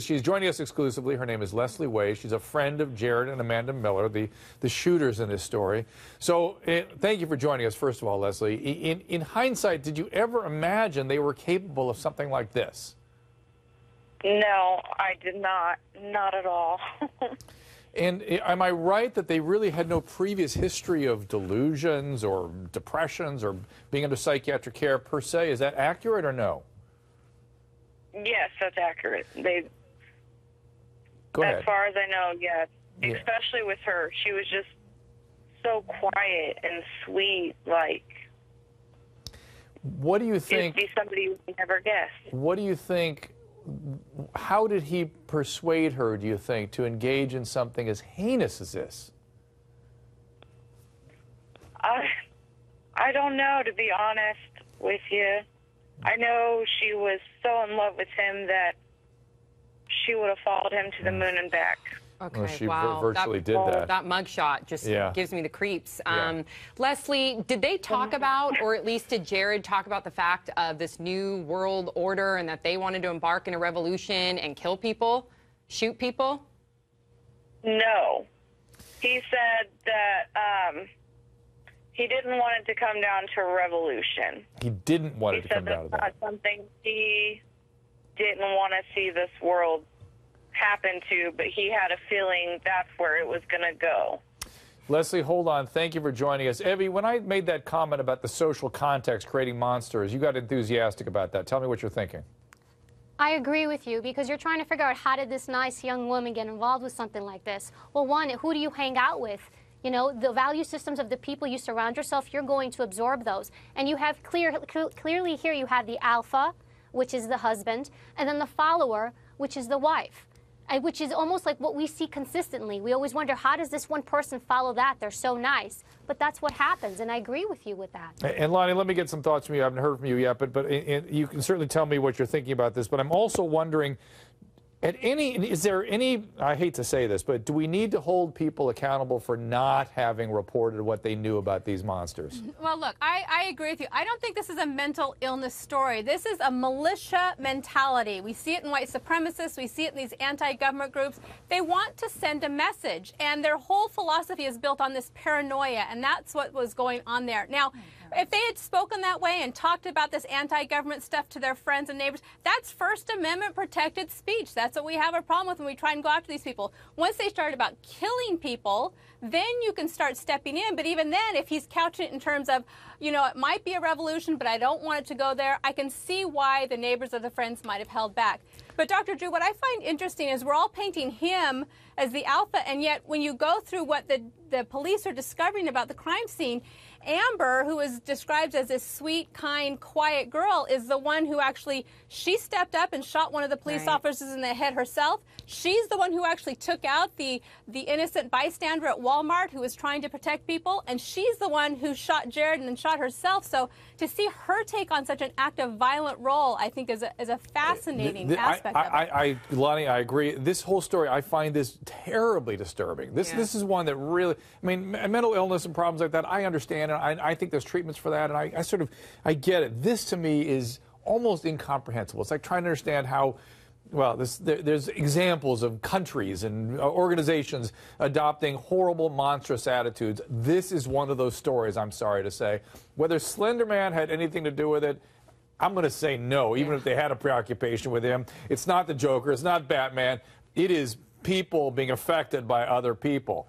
She's joining us exclusively. Her name is Leslie Way. She's a friend of Jared and Amanda Miller, the shooters in this story. So thank you for joining us, first of all, Leslie. In hindsight, did you ever imagine they were capable of something like this? No, I did not. Not at all. And am I right that they really had no previous history of delusions or depressions or being under psychiatric care per se? Is that accurate or no? Yes, that's accurate. Go ahead. As far as I know, yes. Yeah. Especially with her. She was just so quiet and sweet, like... What do you think... She'd be somebody you would never guess. What do you think... How did he persuade her, do you think, to engage in something as heinous as this? I don't know, to be honest with you. I know she was so in love with him that she would have followed him to the moon and back. Okay, well, she wow. virtually did that. That mugshot just gives me the creeps. Leslie, did they talk about, or at least did Jared talk about the fact of this new world order and that they wanted to embark in a revolution and kill people, shoot people? No. He said that he didn't want it to come down to a revolution. He didn't want it to come down to that. He said that's not something he didn't want to see this world happen to, but he had a feeling that's where it was going to go. Leslie, hold on. Thank you for joining us. Evie, when I made that comment about the social context creating monsters, you got enthusiastic about that. Tell me what you're thinking. I agree with you, because you're trying to figure out, how did this nice young woman get involved with something like this? Well, one, who do you hang out with? You know, the value systems of the people you surround yourself, you're going to absorb those. And you have clearly here you have the alpha, which is the husband, and then the follower, which is the wife. Which is almost like what we see consistently. We always wonder, how does this one person follow that? They're so nice. But that's what happens, and I agree with you with that. And Lonnie, let me get some thoughts from you. I haven't heard from you yet, but you can certainly tell me what you're thinking about this. But I'm also wondering, is there any, I hate to say this, but do we need to hold people accountable for not having reported what they knew about these monsters? Well, look, I agree with you. I don't think this is a mental illness story. This is a militia mentality. We see it in white supremacists. We see it in these anti-government groups. They want to send a message, and their whole philosophy is built on this paranoia, and that's what was going on there. Now, if they had spoken that way and talked about this anti-government stuff to their friends and neighbors, that's First Amendment protected speech. That's what we have a problem with when we try and go after these people. Once they start about killing people, then you can start stepping in. But even then, if he's couching it in terms of, you know, it might be a revolution, but I don't want it to go there, I can see why the neighbors or the friends might have held back. But Dr. Drew, what I find interesting is we're all painting him as the alpha, and yet when you go through what the police are discovering about the crime scene, Amber, who is described as this sweet, kind, quiet girl, is the one who actually, she stepped up and shot one of the police officers in the head herself. She's the one who actually took out the innocent bystander at Walmart who was trying to protect people, and she's the one who shot Jared and then shot herself. So to see her take on such an active, violent role, I think is a fascinating aspect of it. Lonnie, I agree. This whole story, I find this terribly disturbing. This is one that really, I mean, mental illness and problems like that, I understand, and I think there's treatments for that, and I get it. This, to me, is almost incomprehensible. It's like trying to understand how, well, there's examples of countries and organizations adopting horrible, monstrous attitudes. This is one of those stories, I'm sorry to say. Whether Slender Man had anything to do with it, I'm going to say no, even if they had a preoccupation with him. It's not the Joker. It's not Batman. It is people being affected by other people.